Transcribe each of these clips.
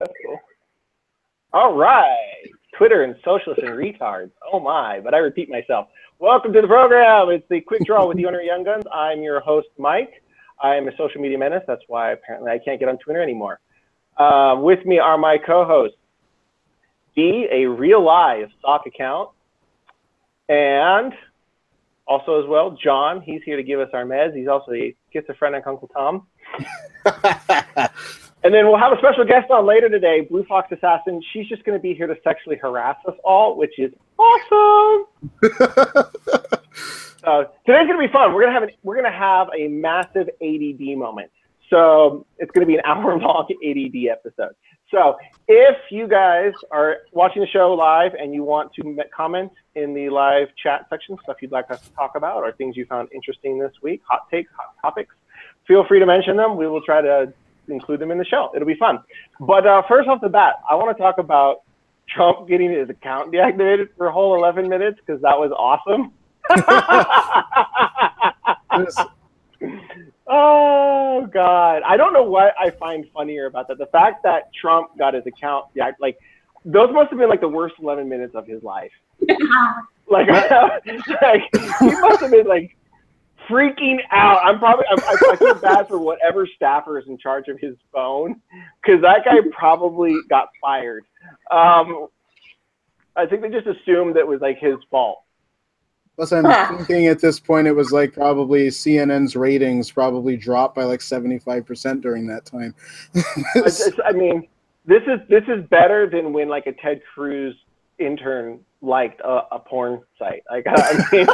That's cool. All right. Twitter and socialists and retards. Oh my, but I repeat myself. Welcome to the program. It's the Quick Draw with the Ornery Young Gunz. I'm your host, Mike. I am a social media menace. That's why apparently I can't get on Twitter anymore. With me are my co-hosts, D, a real live stock account, and also as well, John. He's here to give us our meds. He's also a schizophrenic Uncle Tom. And then we'll have a special guest on later today, Blue Fox Assassin. She's just going to be here to sexually harass us all, which is awesome. So today's going to be fun. We're going to have a massive ADD moment. So it's going to be an hour-long ADD episode. So if you guys are watching the show live and you want to comment in the live chat section, stuff you'd like us to talk about or things you found interesting this week, hot takes, hot topics, feel free to mention them. We will try to include them in the show. It'll be fun. But first off the bat, I want to talk about Trump getting his account deactivated for a whole 11 minutes because that was awesome. Oh, God. I don't know what I find funnier about that. The fact that Trump got his account, like, those must have been, like, the worst 11 minutes of his life. Like, he must have been, like, freaking out. I feel bad for whatever staffer is in charge of his phone because that guy probably got fired. I think they just assumed that it was, like, his fault. Plus, I'm thinking at this point it was like probably CNN's ratings probably dropped by like 75% during that time. I mean, this is better than when like a Ted Cruz intern liked a porn site. Like, I mean,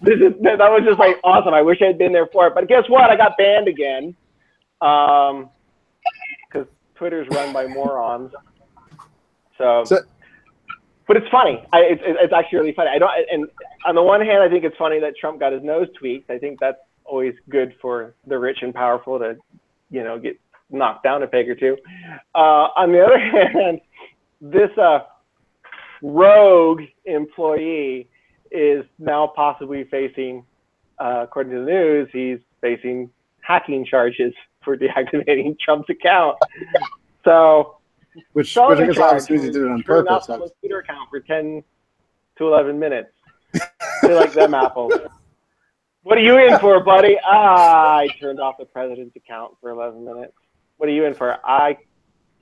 that was just like awesome. I wish I had been there for it. But guess what? I got banned again because Twitter's run by morons. So but it's funny. It's actually really funny. And on the one hand, I think it's funny that Trump got his nose tweaked. I think that's always good for the rich and powerful to, you know, get knocked down a peg or two. On the other hand, this rogue employee is now possibly facing, according to the news, he's facing hacking charges for deactivating Trump's account. So. Which I guess obviously he did it on purpose. Someone's Twitter account for 10 to 11 minutes. They like them apples. What are you in for, buddy? I turned off the president's account for 11 minutes. What are you in for? I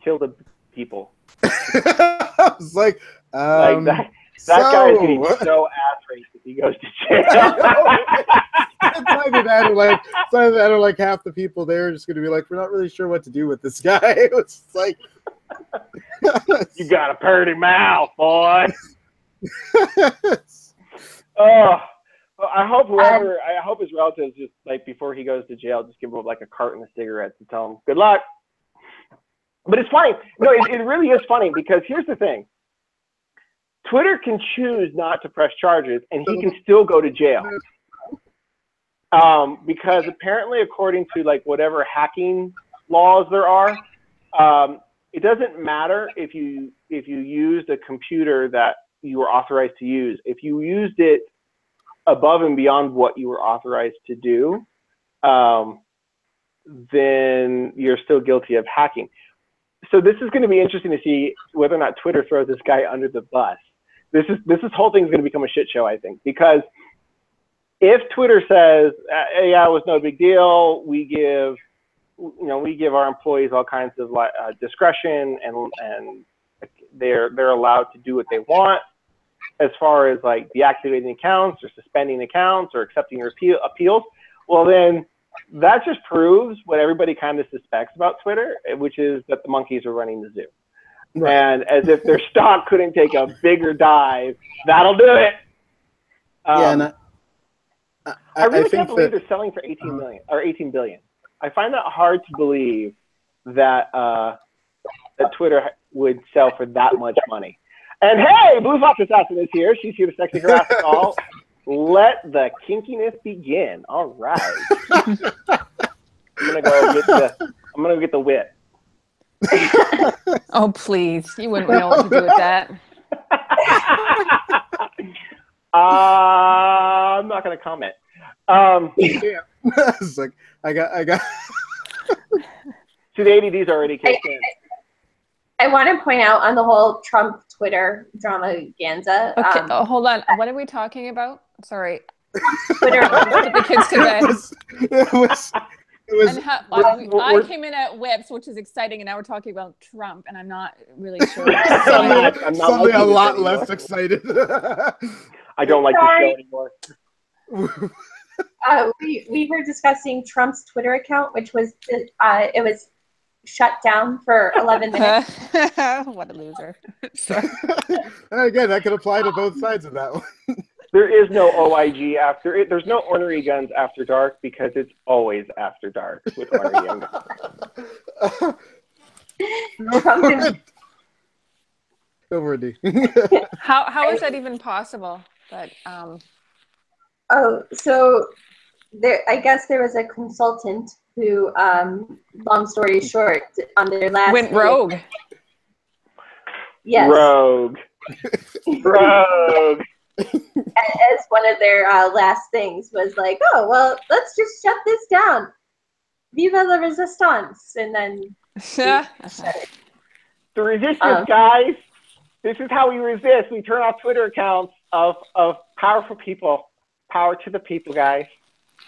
killed the people. I was like that guy is getting so ass raped if he goes to jail. It's either that or like half the people there are just going to be like, we're not really sure what to do with this guy. It was like, you got a pretty mouth, boy. Oh, I hope his relatives just like before he goes to jail, just give him like a carton of cigarettes and tell him good luck. But it's funny. No, it really is funny because here's the thing. Twitter can choose not to press charges, and he can still go to jail. Because apparently, according to like whatever hacking laws there are, it doesn't matter if you used a computer that you were authorized to use. If you used it above and beyond what you were authorized to do, then you're still guilty of hacking. So this is going to be interesting to see whether or not Twitter throws this guy under the bus. This whole thing is going to become a shit show, I think, because if Twitter says, "Yeah, it was no big deal. We give our employees all kinds of discretion, and they're allowed to do what they want as far as like deactivating accounts or suspending accounts or accepting your appeals." Well, then that just proves what everybody kind of suspects about Twitter, which is that the monkeys are running the zoo. Right. And as if their stock couldn't take a bigger dive, that'll do it. I really can't believe they're selling for 18 million or 18 billion. I find that hard to believe that that Twitter would sell for that much money. And hey, Blue Fox Assassin is here. She's here to sexually harass us all. Let the kinkiness begin. All right. I'm gonna get the whip. Oh, please. You wouldn't know what to do with that. I'm not going to comment. Yeah. It's like, I got. So the ADD's already kicked in. I want to point out on the whole Trump Twitter drama-ganza. Okay, hold on. What are we talking about? Sorry. Twitter. Put the kids to bed. It was And I came in at whips, which is exciting, and now we're talking about Trump, and I'm not really sure. I'm not suddenly a liking this lot anymore. less excited. I don't like this show anymore. We were discussing Trump's Twitter account, which was it was shut down for 11 minutes. What a loser. And again, that could apply to both sides of that one. There is no OIG after it. There's no Ornery Guns after dark because it's always after dark with Ornery Young Gunz. Over D. How is that even possible? But so there, I guess there was a consultant who, long story short, on their last went rogue. Yes. Rogue. As one of their last things was like, oh, well, let's just shut this down. Viva la resistance. And then shut it. The resistance, guys. This is how we resist. We turn off Twitter accounts of powerful people. Power to the people, guys.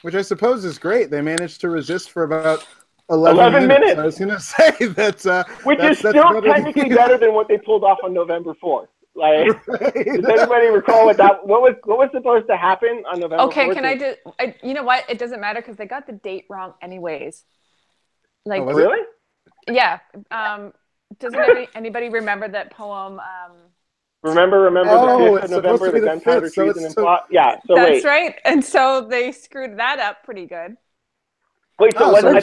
Which I suppose is great. They managed to resist for about 11 minutes. I was going to say that's which is still technically better than what they pulled off on November 4th. Like, right. Does anybody recall what was supposed to happen on November 4th? Okay, can I just? You know what? It doesn't matter because they got the date wrong, anyways. Like, really? Yeah. Doesn't anybody remember that poem? Remember the 5th of November, the gunpowder treason and plot? Yeah, so that's right. And so they screwed that up pretty good. Wait, so I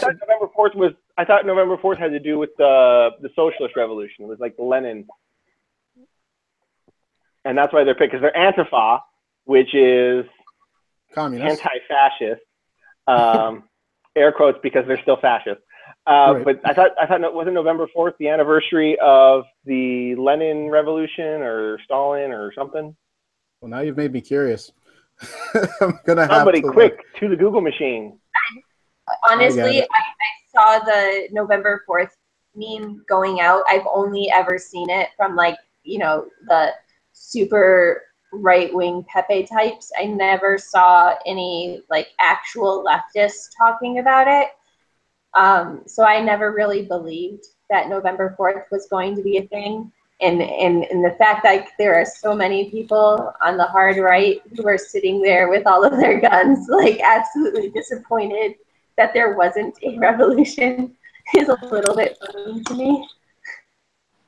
thought November 4th had to do with the socialist revolution. It was like the Lenin. And that's why they're picked, because they're Antifa, which is communist, anti-fascist. Air quotes because they're still fascist. Right. But I thought wasn't November 4th the anniversary of the Lenin revolution or Stalin or something? Well, now you've made me curious. I'm gonna somebody have to quick to the Google machine. Honestly, I saw the November 4th meme going out. I've only ever seen it from the super right-wing Pepe types. I never saw any actual leftists talking about it. So I never really believed that November 4th was going to be a thing. And the fact that there are so many people on the hard right who are sitting there with all of their guns, absolutely disappointed that there wasn't a revolution is a little bit funny to me.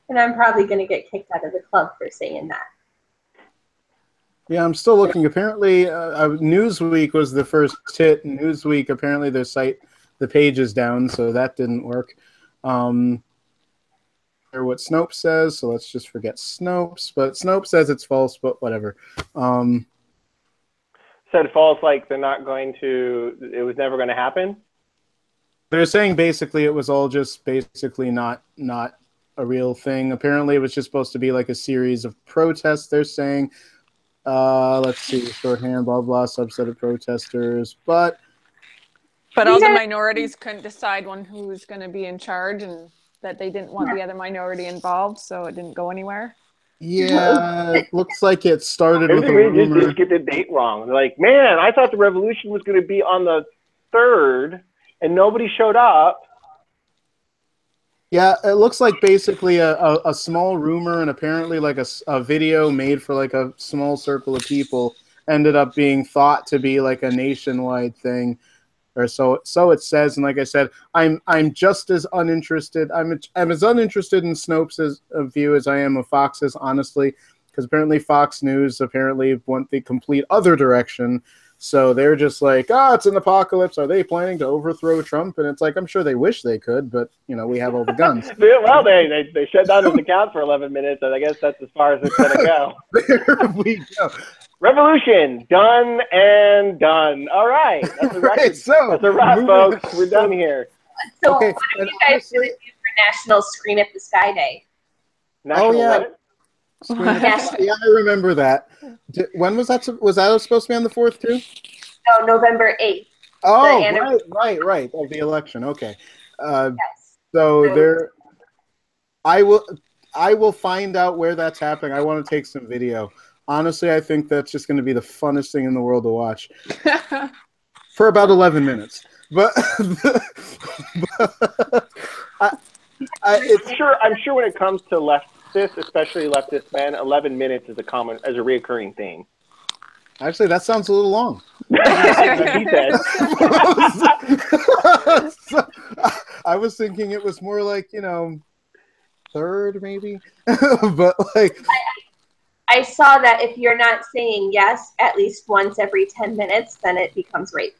And I'm probably going to get kicked out of the club for saying that. Yeah, I'm still looking. Apparently, Newsweek was the first hit. Newsweek, apparently their site, the page is down, so that didn't work. Or what Snopes says, so let's just forget Snopes. But Snopes says it's false, but whatever. Said false, like they're not going to, it was never going to happen? They're saying basically it was all just basically not a real thing. Apparently it was just supposed to be like a series of protests, they're saying. Let's see, shorthand, blah, blah, subset of protesters. But all the minorities couldn't decide who was going to be in charge, and that they didn't want the other minority involved, so it didn't go anywhere. Yeah, it looks like it started with a rumor. They just get the date wrong. They're like, man, I thought the revolution was going to be on the 3rd, and nobody showed up. Yeah, it looks like basically a small rumor, and apparently like a video made for like a small circle of people ended up being thought to be like a nationwide thing. Or so it says, and like I said, I'm just as uninterested. I'm as uninterested in Snopes' view as I am of Fox's, honestly, because apparently Fox News went the complete other direction. So they're just like, it's an apocalypse. Are they planning to overthrow Trump? And it's like, I'm sure they wish they could, but we have all the guns. Well, they shut down his account for 11 minutes, and I guess that's as far as it's gonna go. There we go. Revolution, done and done. All right. That's a record. Right, so, that's a wrap, folks. We're done here. So okay. What are you guys going to do for National Scream at the Sky Day? National what? Yeah, I remember that. When was that? Was that supposed to be on the 4th too? No, November 8th. Oh, right. Of the election. Okay. Yes. So there, I will. I will find out where that's happening. I want to take some video. Honestly, I think that's just going to be the funnest thing in the world to watch for about 11 minutes. But, I'm sure when it comes to leftists, especially leftist men, 11 minutes is a reoccurring theme. Actually, that sounds a little long. He said. So, I was thinking it was more like, third maybe. But like, I saw that if you're not saying yes at least once every 10 minutes, then it becomes rape.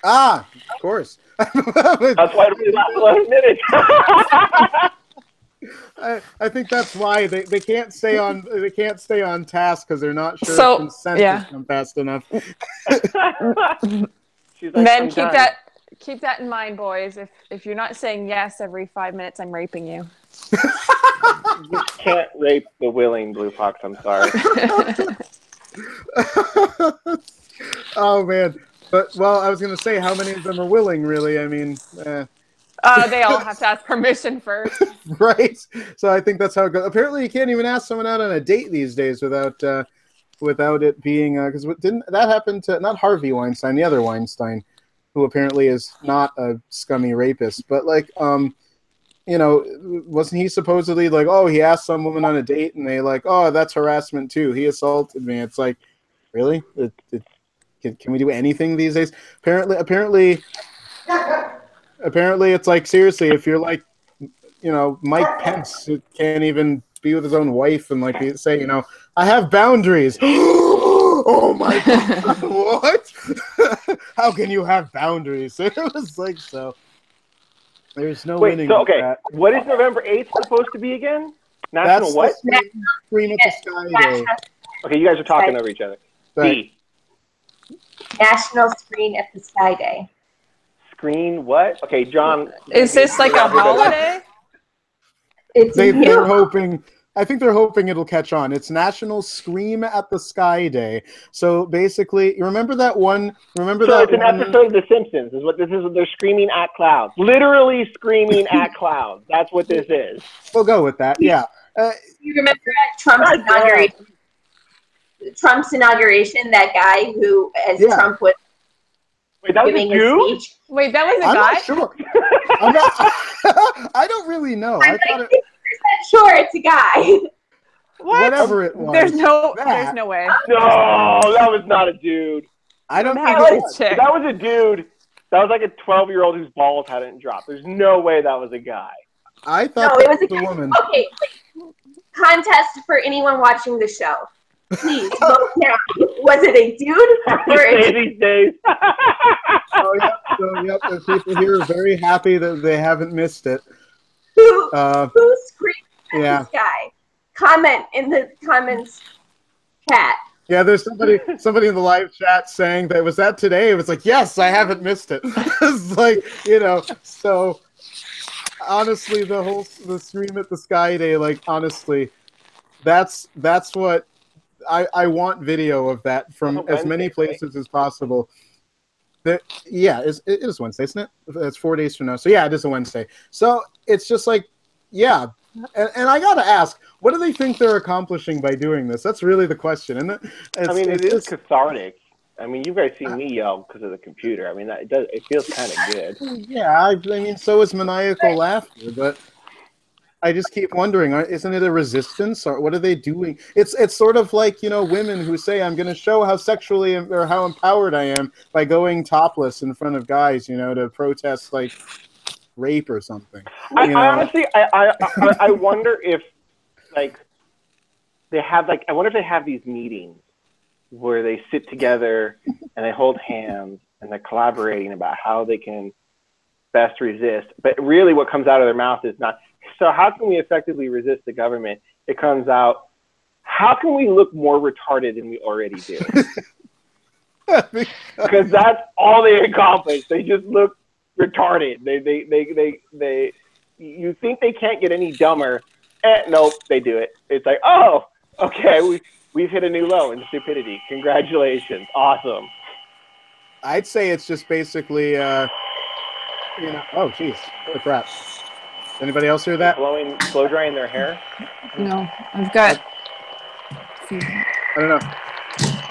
Of course. That's why it really lasts 11 minutes. I think that's why they can't stay on task because they're not sure So, if consent has come fast enough. She's like, Men, keep that in mind, boys. If you're not saying yes every 5 minutes, I'm raping you. You can't rape the willing, Blue Fox. I'm sorry. Oh man. But I was gonna say, how many of them are willing? Really, I mean, They all have to ask permission first, right? So I think that's how it goes. Apparently, you can't even ask someone out on a date these days without it being because didn't that happen to not Harvey Weinstein, the other Weinstein, who apparently is not a scummy rapist, but like wasn't he supposedly like, oh, he asked some woman on a date and they like, oh, that's harassment too. He assaulted me. It's like, really? Can we do anything these days? Apparently, it's like, seriously, if you're like, Mike Pence, who can't even be with his own wife and like say, I have boundaries. Oh my God, what? How can you have boundaries? It was like, so there's no winning. So, okay, that. What is November 8th supposed to be again? That's what? Scream at the Sky Day. Okay, you guys are talking over each other. Right. National Screen at the Sky Day. Screen what? Okay, John. Is this like a holiday? They're hoping. I think they're hoping it'll catch on. It's National Scream at the Sky Day. So basically, you remember that one? It's an episode of The Simpsons. Is what this is. They're screaming at clouds. Literally screaming at clouds. That's what this is. We'll go with that. Yeah. You remember at Trump's inauguration, that guy who, as Trump was giving his speech. Wait, that was a guy? Not sure. I don't really know. I'm like 50% sure it's a guy. What? Whatever it was. There's no way. No, that was not a dude. I don't think That was a dude. That was like a 12-year-old whose balls hadn't dropped. There's no way that was a guy. I thought it was a woman. Okay, contest for anyone watching the show. Please vote now. Was it a dude or these days? Yep. The people here are very happy that they haven't missed it. Who screamed at this guy? Comment in the comments chat. Yeah, there's somebody in the live chat saying that was that today. It was like, yes, I haven't missed it. It's like, so honestly, the Scream at the Sky Day, like honestly, that's what I want video of that from as many places as possible. It is Wednesday, isn't it? It's 4 days from now. So yeah, it is a Wednesday. So it's just like, yeah. And I gotta ask, what do they think they're accomplishing by doing this? That's really the question, isn't it? It is cathartic. I mean, you guys see me yell because of the computer. I mean, it feels kind of good. Yeah, I mean, so is maniacal laughter, but I just keep wondering, isn't it a resistance, or what are they doing? It's sort of like, women who say, I'm going to show how sexually or how empowered I am by going topless in front of guys, to protest like rape or something. I honestly, I wonder if like they have I wonder if they have these meetings where they sit together and they hold hands and they're collaborating about how they can best resist. But really what comes out of their mouth is not, so how can we effectively resist the government? It comes out, how can we look more retarded than we already do? Because that's all they accomplish. They just look retarded. They you think they can't get any dumber. Nope, they do it. It's like, oh, okay, we've hit a new low in stupidity. Congratulations. Awesome. I'd say it's just basically, oh, geez, what crap. Anybody else hear that? Blow drying their hair? No, I've got. I don't know.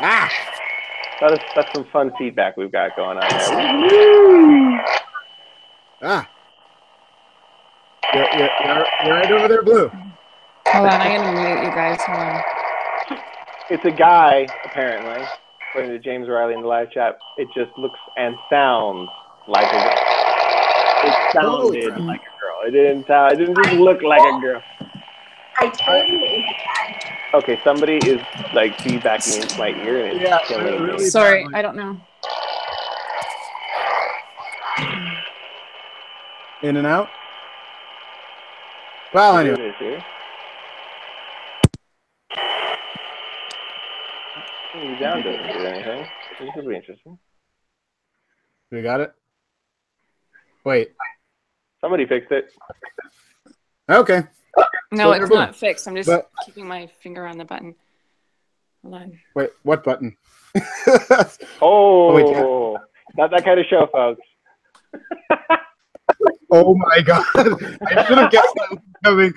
Ah! That's some fun feedback we've got going on there. Ah! You're right over there, Blue. Hold on, I'm gonna mute you guys. Hold on. It's a guy, apparently, according to James Riley in the live chat. It just looks and sounds like a girl. It sounded like a girl. It didn't just look like a girl. I told you it was a guy. Okay, somebody is like feedbacking into my ear and it's killing me. Sorry, I don't know. In and out? Well, anyway. It is here. You down doesn't do anything. This could be interesting. We got it? Wait. Somebody fixed it. Okay. No, it's not fixed. I'm just keeping my finger on the button. Hold on. Wait, what button? Oh, not that kind of show, folks. Oh my god! I should have guessed that was coming.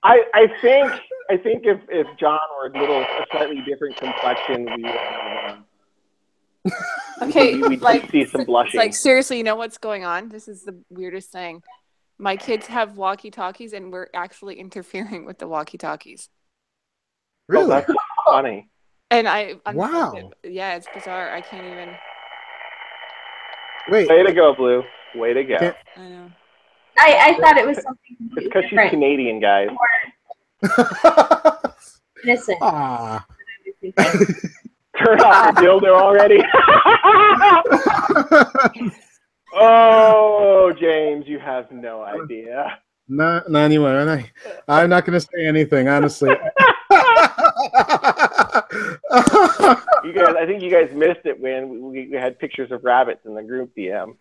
I think if John were a slightly different complexion, we would okay, we'd see some blushing. Like seriously, you know what's going on? This is the weirdest thing. My kids have walkie-talkies, and we're actually interfering with the walkie-talkies. Really? Oh, that's funny. And wow. Yeah, it's bizarre. I can't even. Wait. Way to go, Blue. Way to go. I know. I thought it was something. It's because she's Canadian, guys. Listen. Ah. Turn off the dildo already. Oh, James, you have no idea. Not anyway. I'm not going to say anything, honestly. You guys, I think you guys missed it when we had pictures of rabbits in the group DM.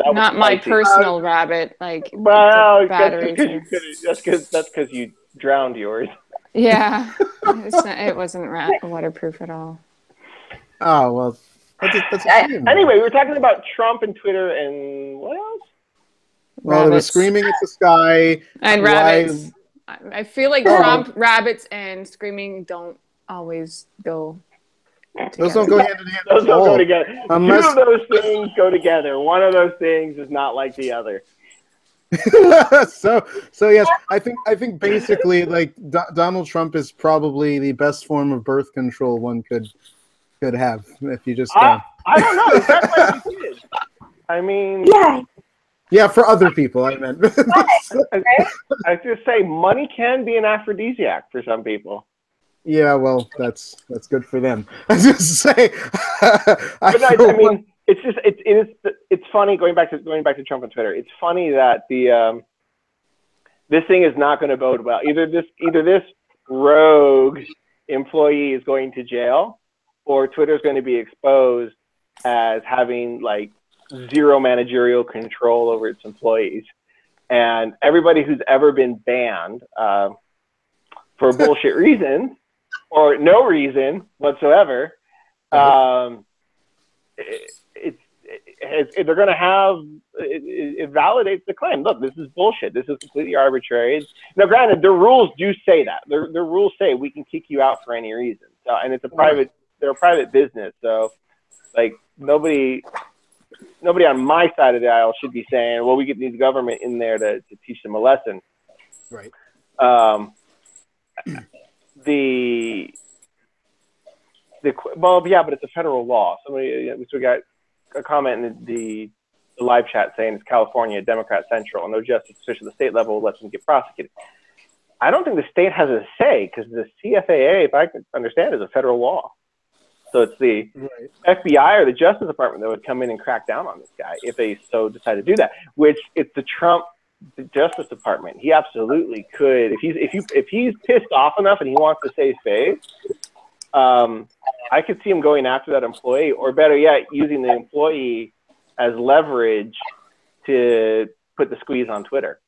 Not my personal rabbit, like well, batteries. That's because you drowned yours. Yeah, it wasn't waterproof at all. Oh well, that's a shame. Anyway, we were talking about Trump and Twitter and what else? Well, they were screaming at the sky and rabbits. I feel like Trump, rabbits, and screaming don't always go together. Those don't go hand in hand. Those don't go together. Unless... Two of those things go together. One of those things is not like the other. so yes, I think basically like Donald Trump is probably the best form of birth control one could have if you just. I don't know. Is that what he did? I mean. Yeah, for other people, I meant. I just say money can be an aphrodisiac for some people. Yeah, well, that's good for them. I just say. I mean, it's funny going back to Trump on Twitter. It's funny that this thing is not going to bode well. Either this rogue employee is going to jail, or Twitter is going to be exposed as having like zero managerial control over its employees. And everybody who's ever been banned for bullshit reasons or no reason whatsoever, they're going to have, it validates the claim. Look, this is bullshit. This is completely arbitrary. Now, granted, the rules do say that. The rules say we can kick you out for any reason. So, and it's they're a private business. So, like, nobody on my side of the aisle should be saying, well, we get the government in there to teach them a lesson. Right. Well, yeah, but it's a federal law. We got a comment in the live chat saying it's California, Democrat Central, and no justice official at the state level lets them get prosecuted. I don't think the state has a say because the CFAA, if I can understand, is a federal law. So it's the FBI or the Justice Department that would come in and crack down on this guy if they so decide to do that. Which it's the Justice Department. He absolutely could if he's pissed off enough and he wants to save face. I could see him going after that employee, or better yet, using the employee as leverage to put the squeeze on Twitter.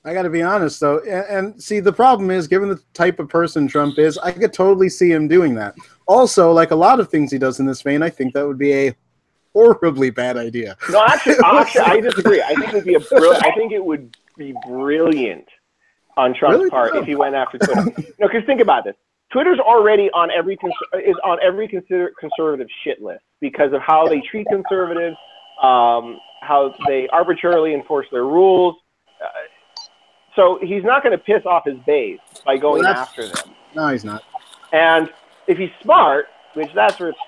I got to be honest, though, and see, the problem is, given the type of person Trump is, I could totally see him doing that. Also, like a lot of things he does in this vein, I think that would be a horribly bad idea. No, actually, I disagree. I think it would be brilliant on Trump's Really? part if he went after Twitter. No, because think about this. Twitter's already on every conservative shit list because of how they treat conservatives, how they arbitrarily enforce their rules. So he's not going to piss off his base by going after them. No, he's not. And if he's smart, which that's where it's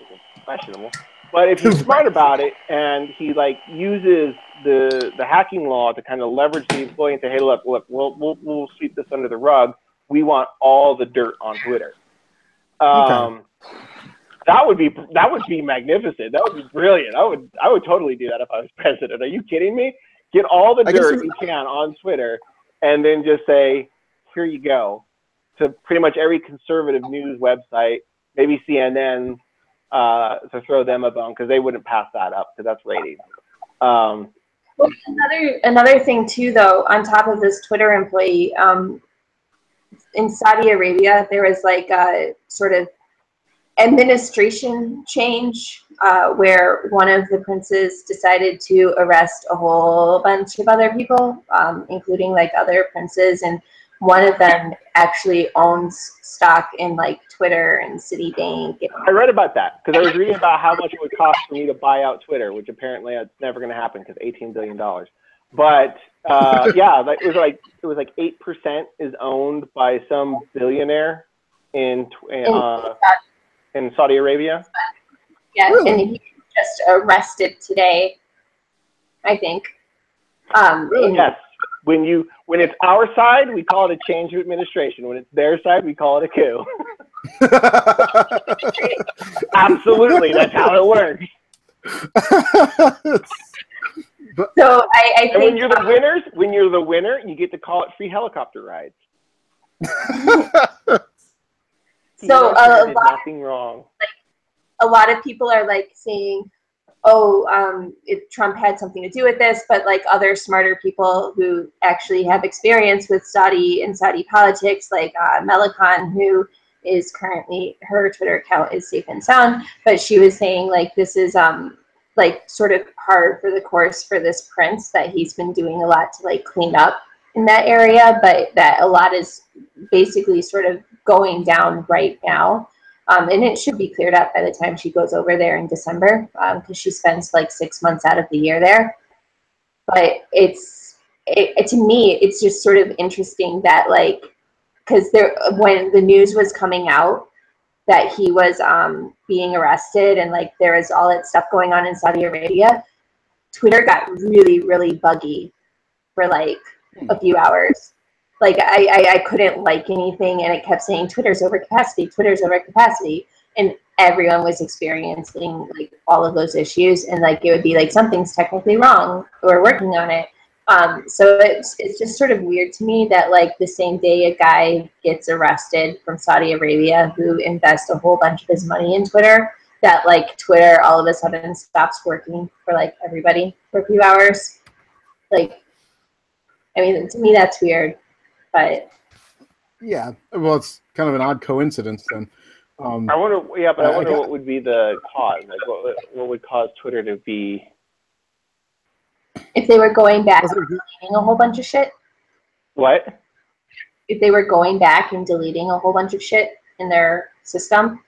questionable, but if he's smart about it and he like uses the hacking law to kind of leverage the employee and say, hey, look, we'll sweep this under the rug. We want all the dirt on Twitter. Okay. That would be magnificent. That would be brilliant. I would totally do that if I was president. Are you kidding me? Get all the dirt you can on Twitter, and then just say, here you go, to pretty much every conservative news website, maybe CNN, to throw them a bone because they wouldn't pass that up because that's ratings. Well, another thing too, though, on top of this Twitter employee. In Saudi Arabia, there was like a sort of administration change where one of the princes decided to arrest a whole bunch of other people, including like other princes, and one of them actually owns stock in like Twitter and Citibank. I read about that because I was reading about how much it would cost for me to buy out Twitter, which apparently it's never going to happen because $18 billion. But yeah, it was like 8% is owned by some billionaire in Saudi Arabia. Yes, really? And he was just arrested today, I think. Really? Yes. When it's our side, we call it a change of administration. When it's their side, we call it a coup. Absolutely, that's how it works. So I think when you're the winner, you get to call it free helicopter rides. So nothing wrong. Like, a lot of people are like saying, "Oh, Trump had something to do with this," but like other smarter people who actually have experience with Saudi politics, like Melikan, who is currently, her Twitter account is safe and sound, but she was saying like this is like sort of par for the course for this prince, that he's been doing a lot to like clean up in that area, but that a lot is basically sort of going down right now. And it should be cleared up by the time she goes over there in December, because she spends like 6 months out of the year there. But to me, it's just sort of interesting that like, because when the news was coming out that he was being arrested and like there was all that stuff going on in Saudi Arabia, Twitter got really, really buggy for like a few hours. Like I couldn't like anything, and it kept saying Twitter's over capacity, and everyone was experiencing like all of those issues, and like it would be like something's technically wrong, we're working on it. So it's just sort of weird to me that like the same day a guy gets arrested from Saudi Arabia who invests a whole bunch of his money in Twitter, that like Twitter all of a sudden stops working for like everybody for a few hours. Like, I mean, to me that's weird, but yeah, well, it's kind of an odd coincidence then. I wonder what would be the cause. Like, what would cause Twitter to be? If they were going back and deleting a whole bunch of shit. What? If they were going back and deleting a whole bunch of shit in their system.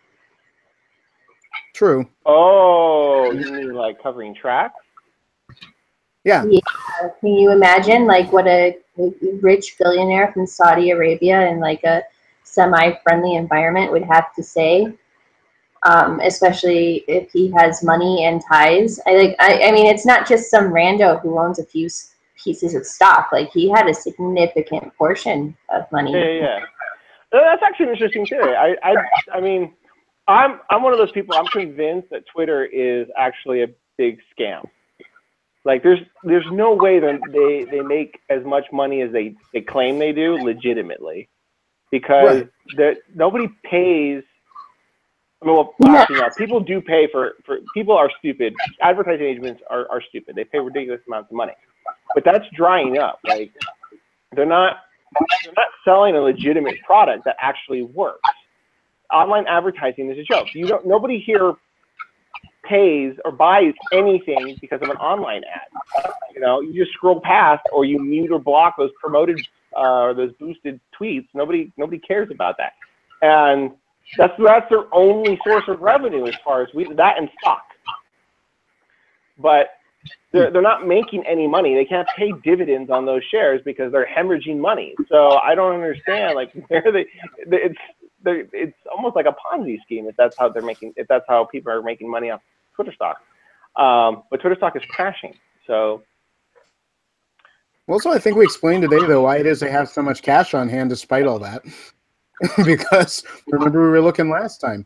True. Oh, you mean like covering tracks? Yeah. Yeah. Can you imagine like what a rich billionaire from Saudi Arabia in like a semi-friendly environment would have to say? Especially if he has money and ties. I mean, it's not just some rando who owns a few pieces of stock. Like, he had a significant portion of money. Yeah. That's actually interesting too. I mean, I'm one of those people. I'm convinced that Twitter is actually a big scam. Like, there's no way that they make as much money as they claim they do legitimately, because nobody pays. I mean, well, people do pay for people are stupid. Advertising agents are stupid. They pay ridiculous amounts of money, but that's drying up. Like, they're not selling a legitimate product that actually works. Online advertising is a joke. Nobody here pays or buys anything because of an online ad. You know, you just scroll past or you mute or block those promoted or those boosted tweets. Nobody cares about that, and that's their only source of revenue as far as that and stock. But they're not making any money. They can't pay dividends on those shares because they're hemorrhaging money. So I don't understand like where it's almost like a Ponzi scheme if that's how people are making money off Twitter stock. But Twitter stock is crashing. So also, I think we explained today though why it is they have so much cash on hand despite all that. Because remember we were looking last time.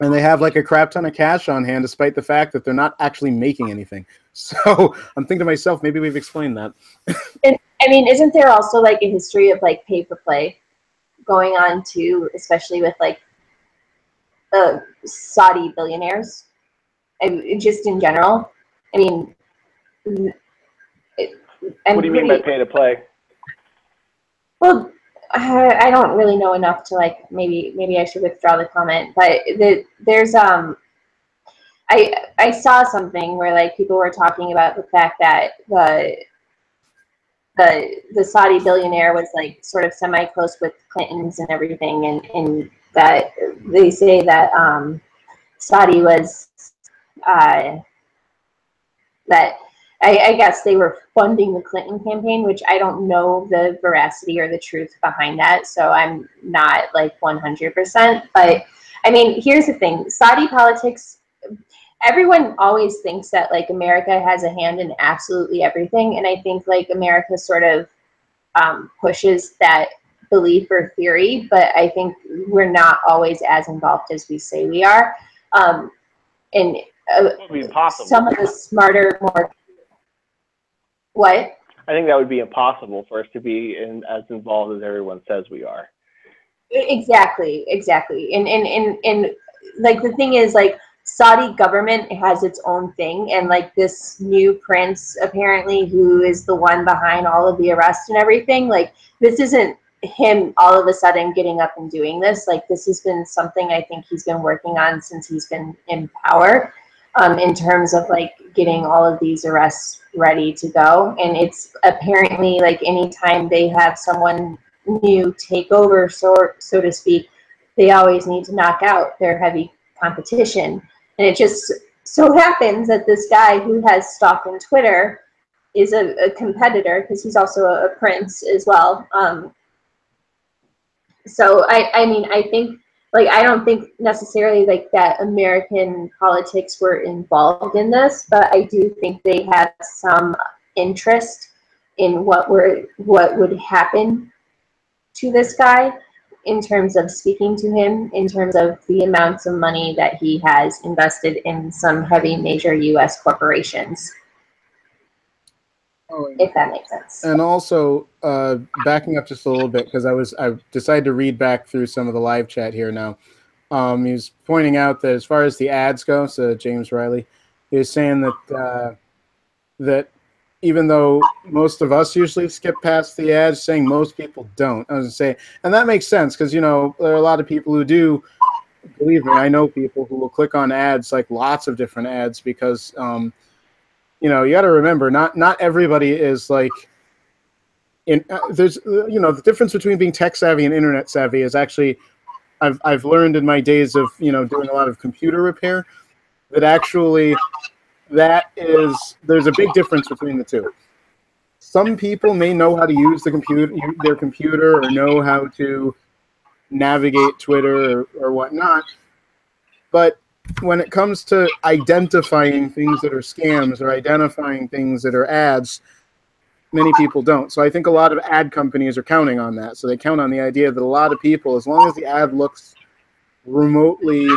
And they have like a crap ton of cash on hand despite the fact that they're not actually making anything. So I'm thinking to myself, maybe we've explained that. And, I mean, isn't there also like a history of like pay for play going on too, especially with like Saudi billionaires, and just in general? I mean, what do you mean by pay to play? Well, I don't really know enough to like maybe I should withdraw the comment, but there's I saw something where like people were talking about the fact that the Saudi billionaire was like sort of semi close with Clintons and everything, and that they say that Saudi was that I guess they were funding the Clinton campaign, which I don't know the veracity or the truth behind that, so I'm not like 100%. But I mean, here's the thing: Saudi politics. Everyone always thinks that like America has a hand in absolutely everything, and I think like America sort of pushes that belief or theory, but I think we're not always as involved as we say we are. And some of the smarter, more what? I think that would be impossible for us to be as involved as everyone says we are. Exactly. And like the thing is like Saudi government has its own thing, and like this new prince apparently who is the one behind all of the arrests and everything, like this isn't him all of a sudden getting up and doing this. Like this has been something I think he's been working on since he's been in power, in terms of like getting all of these arrests ready to go. And it's apparently like anytime they have someone new take over, so to speak, they always need to knock out their heavy competition. And it just so happens that this guy who has stock in Twitter is a competitor because he's also a prince as well. So I mean, I think like I don't think necessarily like that American politics were involved in this, but I do think they had some interest in what would happen to this guy, in terms of speaking to him, in terms of the amounts of money that he has invested in some heavy major U.S. corporations. If that makes sense. And also, backing up just a little bit, because I decided to read back through some of the live chat here now. He was pointing out that as far as the ads go, so James Riley, he was saying that that even though most of us usually skip past the ads, saying most people don't. I was going to say, and that makes sense because, you know, there are a lot of people who do. Believe me, I know people who will click on ads, like lots of different ads, because, you know, you got to remember, not everybody is like, there's, you know, the difference between being tech savvy and internet savvy is actually, I've learned in my days of, you know, doing a lot of computer repair, that actually there's a big difference between the two. Some people may know how to use their computer, or know how to navigate Twitter or whatnot, but when it comes to identifying things that are scams or identifying things that are ads, many people don't. So I think a lot of ad companies are counting on that. So they count on the idea that a lot of people, as long as the ad looks remotely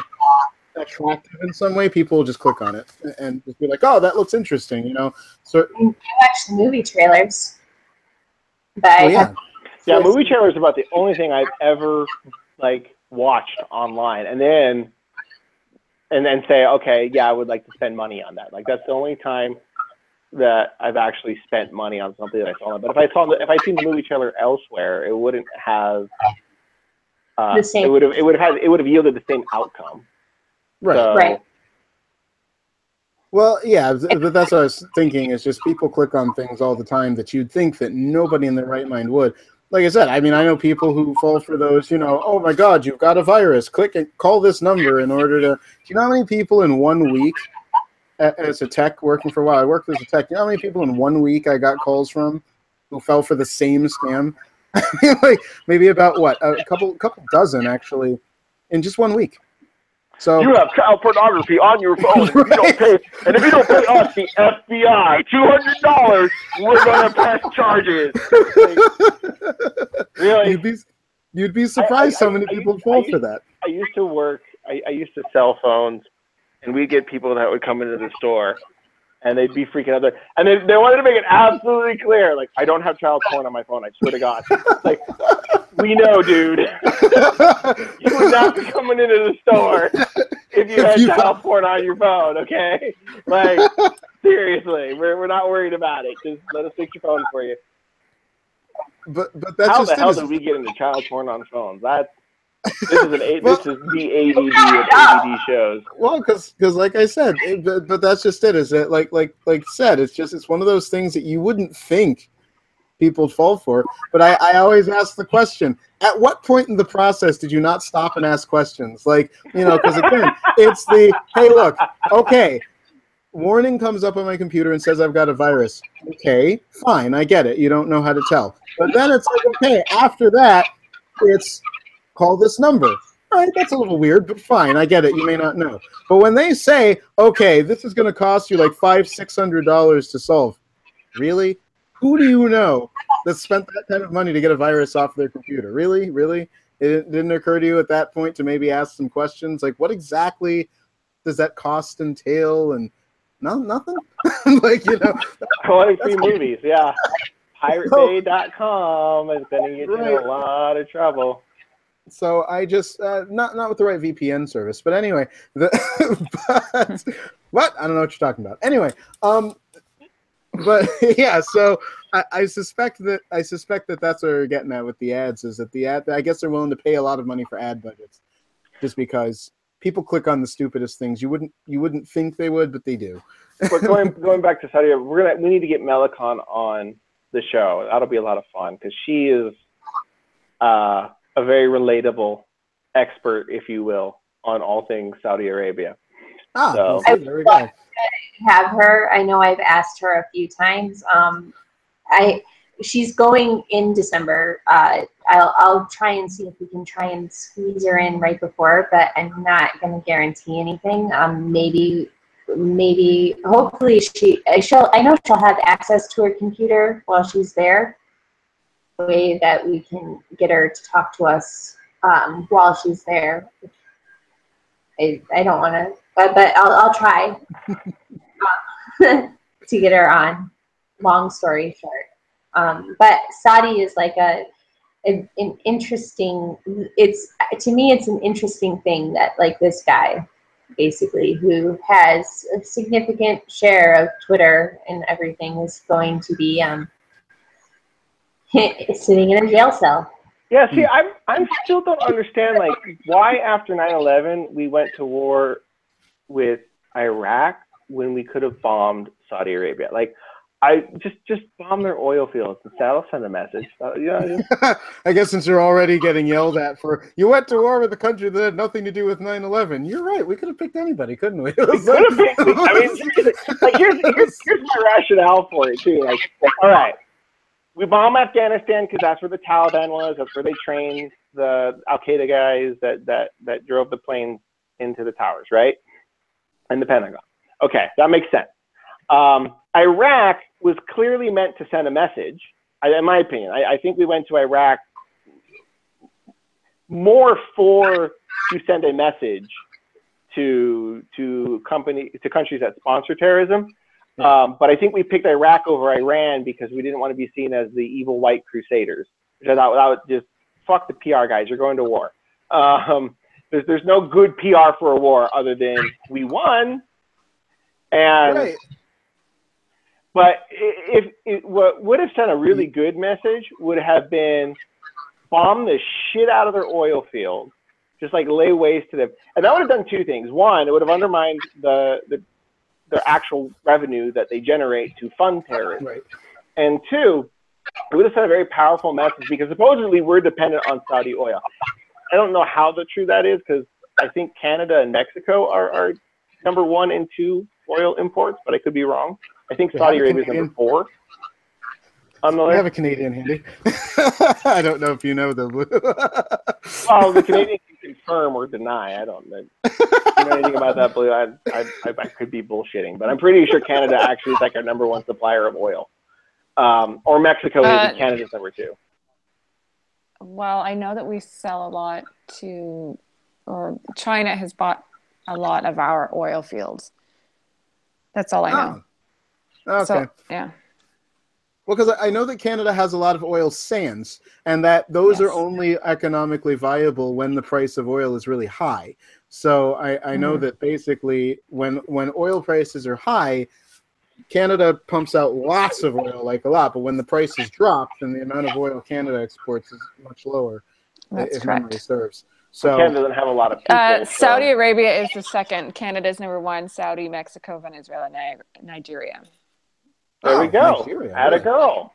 attractive in some way, people will just click on it and just be like, "Oh, that looks interesting," you know. So I watch the movie trailers. Well, yeah, movie trailers are about the only thing I've ever like watched online, and then say, okay, yeah, I would like to spend money on that. Like that's the only time that I've actually spent money on something that I saw. But if I seen the movie trailer elsewhere, it wouldn't have the same. It would have yielded the same outcome. Right. So, Right. Well, yeah, but that's what I was thinking. Is just people click on things all the time that you'd think that nobody in their right mind would. Like I said, I mean, I know people who fall for those, oh my God, you've got a virus. Click and call this number in order to. Do you know how many people in 1 week, as a tech working for a while, I worked as a tech. You know how many people in 1 week I got calls from who fell for the same scam? Like maybe about what a couple dozen actually in just 1 week. So you have child pornography on your phone, and if you don't pay us, the FBI, $200, we're gonna press charges. Like, really? You'd be surprised how many people fall for that. I used to work. I used to sell phones, and we'd get people that would come into the store, and they'd be freaking out there, and they wanted to make it absolutely clear, like, I don't have child porn on my phone. I swear to God. Like, we know, dude. You would not be coming into the store if you had child porn on your phone, okay? Like, seriously, we're not worried about it. Just let us fix your phone for you. But that's how just the hell did we get into child porn on phones? This is the ADD of ADD shows. Well, because like I said, but that's just it. Is that like said? It's one of those things that you wouldn't think people fall for. But I always ask the question: at what point in the process did you not stop and ask questions? Like, because again, it's the hey, look, okay. Warning comes up on my computer and says I've got a virus. Okay, fine, I get it. You don't know how to tell. But then it's like, okay, after that, it's call this number. All right, that's a little weird, but fine, I get it. You may not know. But when they say, okay, this is going to cost you like $500-$600 to solve, really? Who do you know that spent that kind of money to get a virus off their computer? Really? It didn't occur to you at that point to maybe ask some questions like, what exactly does that cost entail? And no, nothing. Like, calling free movies, yeah. PirateBay.com is going to get you in a lot of trouble. So I just not with the right VPN service, but anyway, what I don't know what you're talking about. Anyway, but yeah, so I suspect that that's what we're getting at with the ads. Is that the ad? I guess they're willing to pay a lot of money for ad budgets, just because people click on the stupidest things. You wouldn't think they would, but they do. But going back to Saudi, we need to get Melicon on the show. That'll be a lot of fun because she is a very relatable expert, if you will, on all things Saudi Arabia. So there we go. Have her. I know I've asked her a few times. She's going in December. I'll try and see if we can try and squeeze her in right before, but I'm not going to guarantee anything. Maybe, hopefully I know she'll have access to her computer while she's there. The way that we can get her to talk to us while she's there. I don't want to, but I'll try to get her on. Long story short. But Saudi is like an interesting, to me it's an interesting thing that like this guy basically who has a significant share of Twitter and everything is going to be sitting in a jail cell. Yeah, see, I still don't understand like why after 9/11 we went to war with Iraq when we could have bombed Saudi Arabia. Like, I just bomb their oil fields and that'll send a message. I guess since you're already getting yelled at for you went to war with a country that had nothing to do with 9/11. You're right. We could have picked anybody, couldn't we? We could have picked. I mean, like here's my rationale for it too. Like, all right, we bomb Afghanistan because that's where the Taliban was. That's where they trained the Al Qaeda guys that drove the planes into the towers, right? And the Pentagon. Okay, that makes sense. Iraq was clearly meant to send a message, in my opinion. I think we went to Iraq more to send a message to countries that sponsor terrorism. But I think we picked Iraq over Iran because we didn't want to be seen as the evil white crusaders, which I thought that would just fuck the PR guys. You're going to war. There's no good PR for a war other than we won. And right. But what would have sent a really good message would have been bomb the shit out of their oil field, just like lay waste to them. And that would have done two things. One, it would have undermined the their actual revenue that they generate to fund terrorism. Right. And two, it would have sent a very powerful message because supposedly we're dependent on Saudi oil. I don't know how true that is because I think Canada and Mexico are number 1 and 2 oil imports, but I could be wrong. I think Saudi Arabia is number 4 on the list. We have a Canadian handy. I don't know if you know them. Well, the Canadian can confirm or deny. I don't know. You know anything about that, Blue? I could be bullshitting, but I'm pretty sure Canada actually is like our number 1 supplier of oil. Or Mexico is, and Canada's number 2. Well, I know that we sell a lot to, or China has bought a lot of our oil fields. That's all I know. Oh, okay. So, yeah. Well, because I know that Canada has a lot of oil sands, and that those are only economically viable when the price of oil is really high. So I know that basically when oil prices are high, Canada pumps out lots of oil, like a lot, but when the prices drop, then the amount of oil Canada exports is much lower. That's if correct. Memory serves. So Canada doesn't have a lot of people. Saudi Arabia is the second. Canada's number 1. Saudi, Mexico, Venezuela, Nigeria. There we go. Nigeria, Add a really? girl.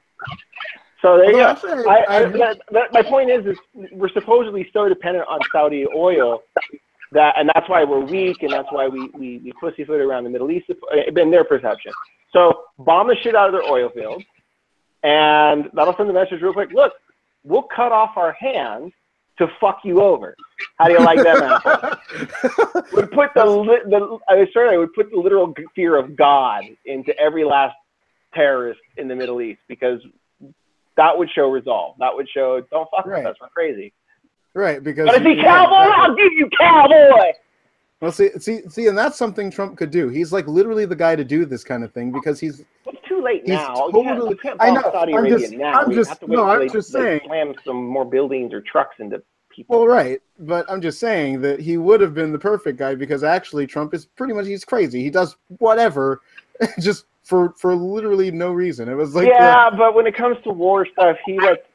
So there you go. Actually, my point is we're supposedly so dependent on Saudi oil and that's why we're weak, and that's why we pussyfoot around the Middle East in their perception. So bomb the shit out of their oil fields, and that'll send the message real quick. Look, we'll cut off our hands to fuck you over. How do you like that, man? Would put I would put the literal fear of God into every last terrorist in the Middle East, because that would show resolve. That would show, don't fuck with us, we're crazy. Right, because but if he cowboy, I'll give you cowboy. Well, see, and that's something Trump could do. He's like literally the guy to do this kind of thing because he's. It's too late now. Totally, we can't I know. Saudi Arabia now. I'm just saying. Slam some more buildings or trucks into people. Well, right, but I'm just saying that he would have been the perfect guy because actually Trump is pretty much, he's crazy. He does whatever, just for literally no reason. It was like but when it comes to war stuff, he let.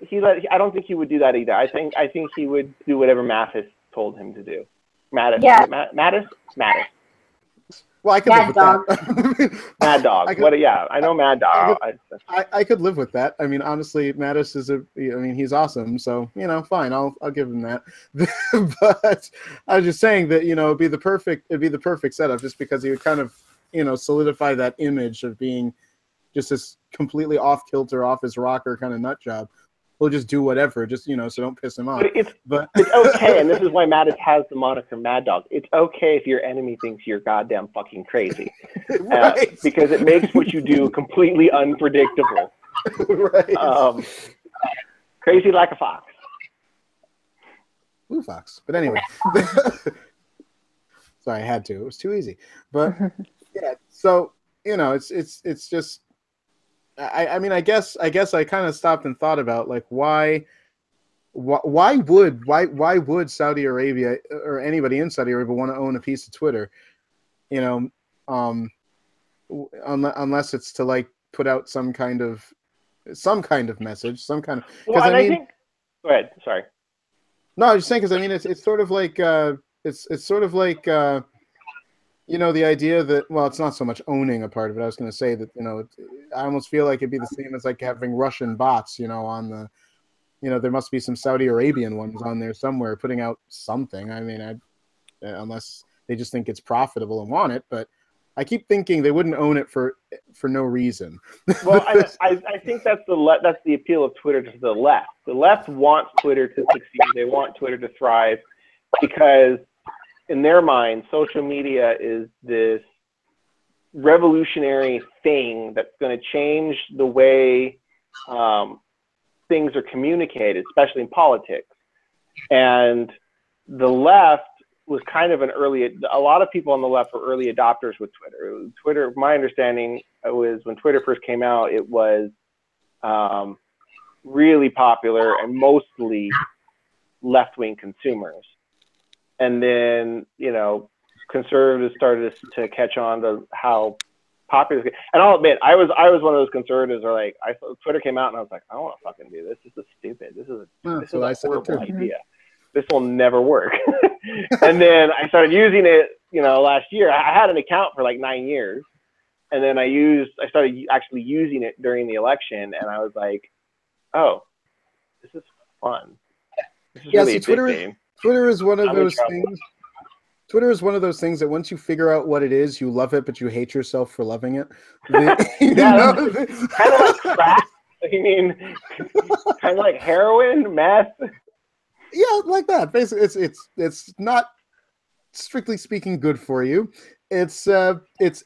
I don't think he would do that either. I think he would do whatever Mathis told him to do. Mattis. Yeah. Mattis. Well, I could live with that. Mad Dog. I know Mad Dog. I could live with that. I mean, honestly, Mattis is he's awesome. So, fine. I'll give him that. But I was just saying that, it'd be the perfect setup just because he would kind of, solidify that image of being just this completely off kilter, off his rocker kind of nut job. He'll just do whatever, just, so don't piss him off. But it's okay, and this is why Mattis has the moniker Mad Dog. It's okay if your enemy thinks you're goddamn fucking crazy. Right. Because it makes what you do completely unpredictable. Right. Crazy like a fox. Blue fox. But anyway. Sorry, I had to. It was too easy. But, yeah, so, it's just... I guess I kind of stopped and thought about like why would Saudi Arabia or anybody in Saudi Arabia want to own a piece of Twitter, unless it's to like put out some kind of message, some kind of. Well, and I think. Go ahead. Sorry. No, I was just saying because it's sort of like it's sort of like. The idea that, well, it's not so much owning a part of it. I was going to say that, I almost feel like it'd be the same as like having Russian bots, on the, there must be some Saudi Arabian ones on there somewhere putting out something. I mean, unless they just think it's profitable and want it, but I keep thinking they wouldn't own it for no reason. Well, I think that's the appeal of Twitter to the left. The left wants Twitter to succeed. They want Twitter to thrive because in their mind, social media is this revolutionary thing that's going to change the way things are communicated, especially in politics. And the left was kind of a lot of people on the left were early adopters with Twitter. Twitter, my understanding was when Twitter first came out, it was really popular and mostly left-wing consumers. And then, conservatives started to catch on to how popular. And I'll admit, I was one of those conservatives who are like, Twitter came out and I was like, I don't want to fucking do this. This is stupid. This is a horrible idea. This will never work. And then I started using it, last year. I had an account for like 9 years. And then I started actually using it during the election, and I was like, oh, this is fun. This is really Twitter is one of those things. Twitter is one of those things that once you figure out what it is, you love it, but you hate yourself for loving it. Kind of like crack. I mean, kind of like heroin, meth. Yeah, like that. Basically, it's not strictly speaking good for you. It's fun. It's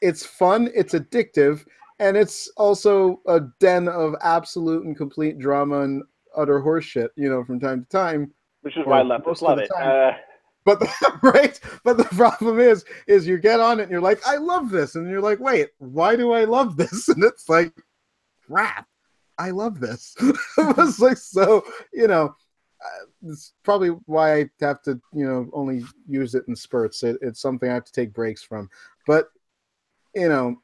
addictive, and it's also a den of absolute and complete drama and utter horseshit. From time to time. Which is why leftists love it. But the problem is you get on it and you're like, I love this, and you're like, wait, why do I love this? And it's like, crap, I love this. It was like, so it's probably why I have to only use it in spurts. It's something I have to take breaks from. But I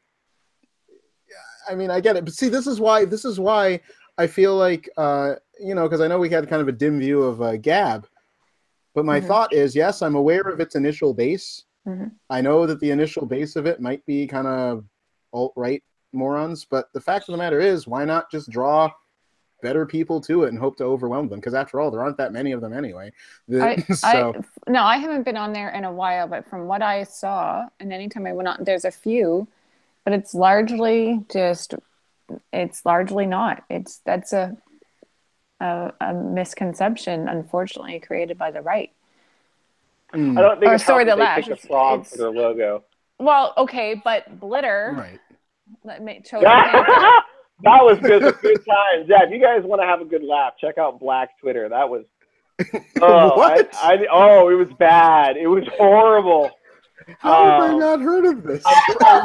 mean, I get it. But see, this is why I feel like because I know we had kind of a dim view of Gab. But my thought is, yes, I'm aware of its initial base. Mm-hmm. I know that the initial base of it might be kind of alt-right morons, but the fact of the matter is, why not just draw better people to it and hope to overwhelm them? Because after all, there aren't that many of them anyway. I haven't been on there in a while, but from what I saw, and anytime I went on, there's a few, but it's largely not. That's a misconception, unfortunately, created by the right. I don't think the left. Picked a frog for their logo. Well, okay, but Blitter. Right. That was good. Good times. Yeah, if you guys want to have a good laugh, check out Black Twitter. That was. What? It was bad. It was horrible. How have I not heard of this?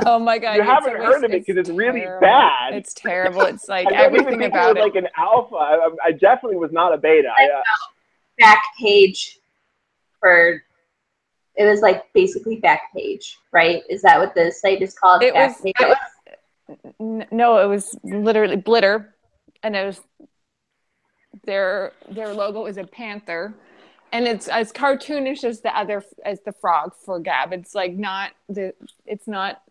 Oh my god! You haven't heard of it because it's really bad. It's terrible. It's like everything about it. Like an alpha. I definitely was not a beta. Back page for. It was like basically back page, right? Is that what the site is called? No, it was literally Blitter, and it was their logo is a panther. And it's as cartoonish as the frog for Gab. It's like it's not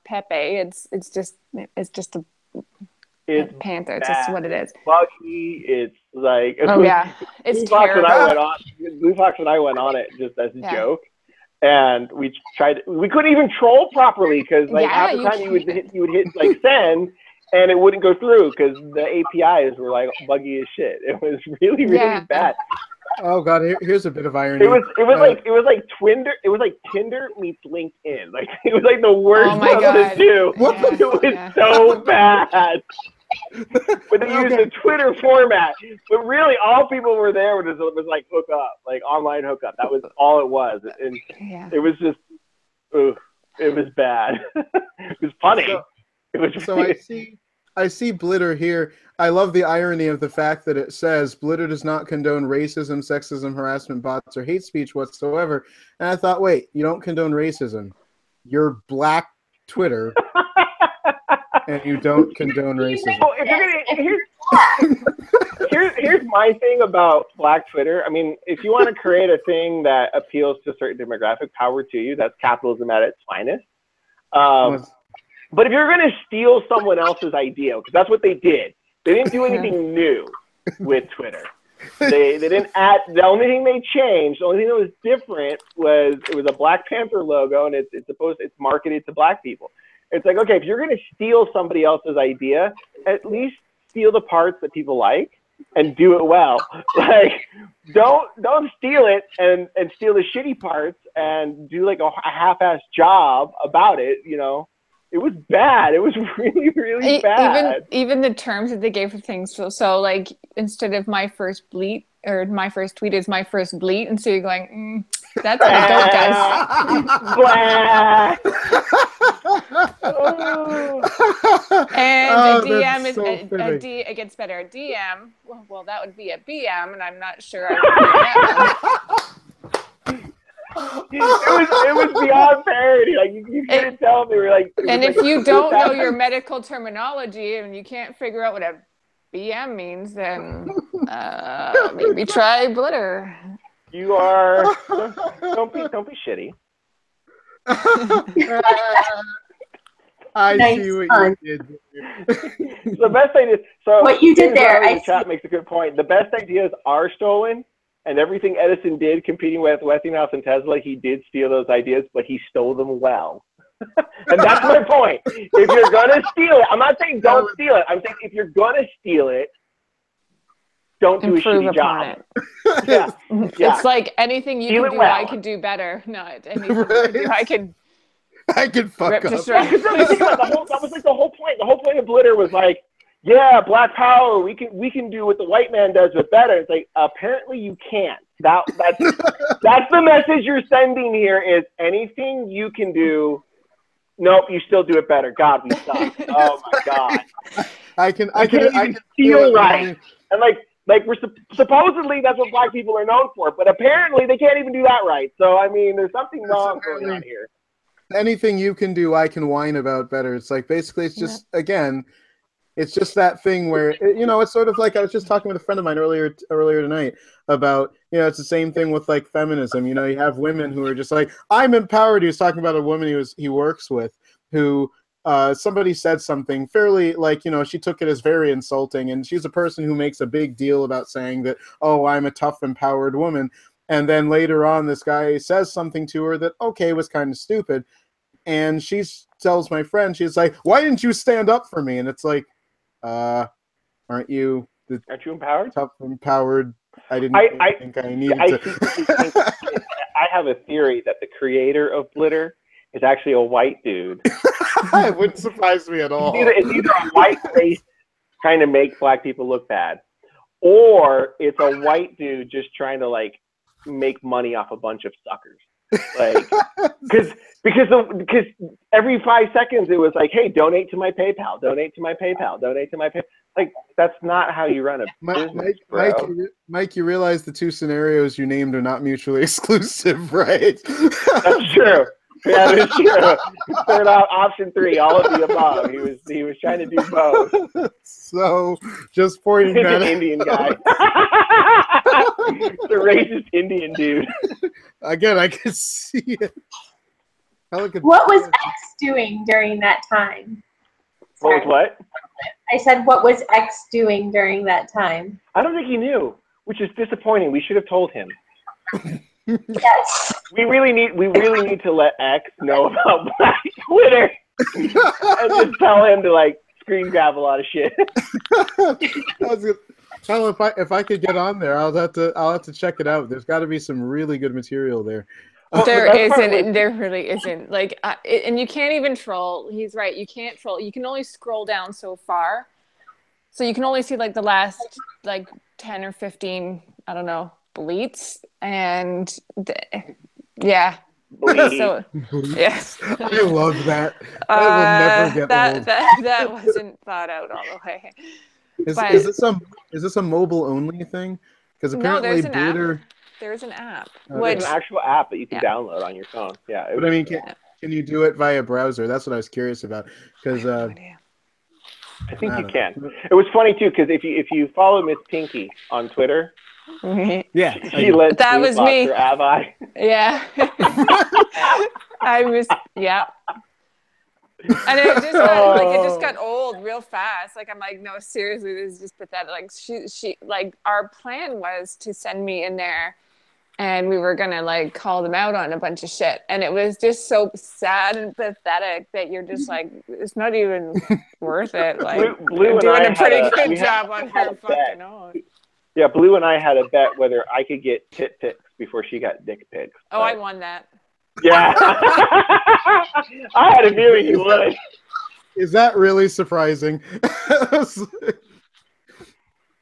Pepe. It's just a panther. It's just what it is. Buggy. It's like it's terrible. Blue Fox and I went on it just as a joke, and we couldn't even troll properly because half the time you would hit like send. And it wouldn't go through because the APIs were like buggy as shit. It was really, really bad. Oh god, here's a bit of irony. It was like Tinder. It was like Tinder meets LinkedIn. Like it was like the worst to do. It was so bad. But they used the Twitter format. But really, all people were there was like hook up, like online hookup. That was all it was, and it was just, it was bad. It was funny. I see Blitter here. I love the irony of the fact that it says Blitter does not condone racism, sexism, harassment, bots, or hate speech whatsoever. And I thought, wait, you don't condone racism. You're Black Twitter, and you don't condone racism. Oh, here's my thing about Black Twitter. I mean, if you want to create a thing that appeals to a certain demographic, power to you. That's capitalism at its finest. But if you're going to steal someone else's idea, because that's what they did. They didn't do anything new with Twitter. They didn't add. The only thing they changed, the only thing that was different was it was a Black Panther logo, and it's marketed to Black people. It's like, okay, if you're going to steal somebody else's idea, at least steal the parts that people like and do it well. Like, don't steal it and steal the shitty parts and do like a half-assed job about it. It was bad. It was really, really bad. Even the terms that they gave for things. So like instead of my first bleat or my first tweet is my first bleat, and so you're going, that's what a goat does. And a DM is it gets better. A DM, well, that would be a BM, and I'm not sure. It was beyond parody. Like you couldn't tell they were like. And if you don't know your medical terminology and you can't figure out what a BM means, then maybe try Blitter. You are don't be shitty. I Nice see what pun. you did there. The best idea. So What you did James there, Riley in I the chat see. makes a good point. The best ideas are stolen, and everything Edison did competing with Westinghouse and Tesla, he did steal those ideas, but he stole them well. And that's my point. If you're gonna steal it, I'm not saying don't steal it. I'm saying if you're gonna steal it, don't do Improve a shitty upon job. it. Yeah. Yeah. It's like anything you Steal can it do, I well. can do better. Not anything you can do, I can I can fuck rip up. to Yeah, shreds. because really think about it, that was like the whole point. The whole point of Blitter was like, yeah, Black Power, we can do what the white man does, but better. It's like apparently you can't. That's the message you're sending here is anything you can do. Nope, you still do it better. God, we suck. Oh my God. I can Steal feel right. And like we're supposedly that's what black people are known for, but apparently they can't even do that right. So I mean, there's something wrong going on here. Anything you can do, I can whine about better. It's like basically, it's just again, it's just that thing where it's sort of like I was just talking with a friend of mine earlier tonight about it's the same thing with like feminism. You have women who are just like I'm empowered. He was talking about a woman he works with who somebody said something fairly like she took it as very insulting, and she's a person who makes a big deal about saying that I'm a tough empowered woman, and then later on this guy says something to her that was kind of stupid, and she tells my friend, she's like, why didn't you stand up for me? And it's like, aren't you empowered? tough empowered? I didn't think I needed to. I have a theory that the creator of Blitter is actually a white dude. It wouldn't surprise me at all. It's either a white race trying to make black people look bad, or it's a white dude just trying to like make money off a bunch of suckers. Like, because every 5 seconds it was like, hey, donate to my PayPal, donate to my PayPal, donate to my PayPal. Like, that's not how you run a business, bro. Mike, you realize the two scenarios you named are not mutually exclusive, right? That's true. Yeah, that's true. Third out, option 3, all of the above. He was trying to do both. So, just pointing He's that an Indian guy. The racist Indian dude. Again, I can see it. What was X doing during that time? Sorry. What was what? I said, what was X doing during that time? I don't think he knew, which is disappointing. We should have told him. Yes. We really need to let X know about Black Twitter and just tell him to like screen grab a lot of shit. If I could get on there, I'll have to check it out. There's got to be some really good material there. There isn't. There really isn't. Like, and you can't even troll. He's right. You can't troll. You can only scroll down so far, so you can only see like the last like 10 or 15. I don't know. Bleats and yeah. So yes, I love that. I will never get old. That wasn't thought out all the way. Is this a mobile only thing? Because apparently Blitter. There's an app. There's an actual app that you can download on your phone. Yeah. But I mean, can you do it via browser? That's what I was curious about. Because I think you can. It was funny too because if you follow Miss Pinky on Twitter, yeah, she led that was me. For Ava. Yeah, I was. Yeah, and it just got old real fast. Like I'm like, no, seriously, this is just pathetic. Like she like our plan was to send me in there. And we were gonna like call them out on a bunch of shit, and it was just so sad and pathetic that you're just like, it's not even worth it. Like, Blue you're doing a pretty good job on her fucking own. Yeah, Blue and I had a bet whether I could get tit pics before she got dick pics. Oh, I won that. Yeah, I had a feeling you would. Is that really surprising?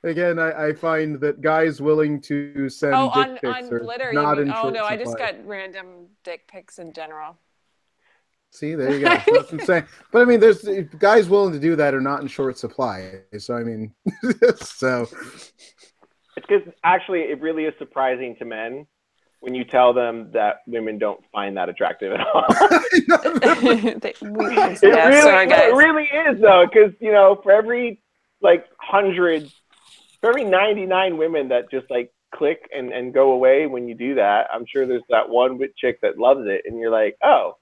Again, I find that guys willing to send dick pics are Blitter, not in short Oh, no, supply. I just got random dick pics in general. See, there you go. That's insane. But I mean, there's guys willing to do that are not in short supply. So, I mean, so. It's because actually it really is surprising to men when you tell them that women don't find that attractive at all. It really is, though, because, for every, 100... For every 99 women that just like click and go away when you do that, I'm sure there's that one chick that loves it, and you're like, oh,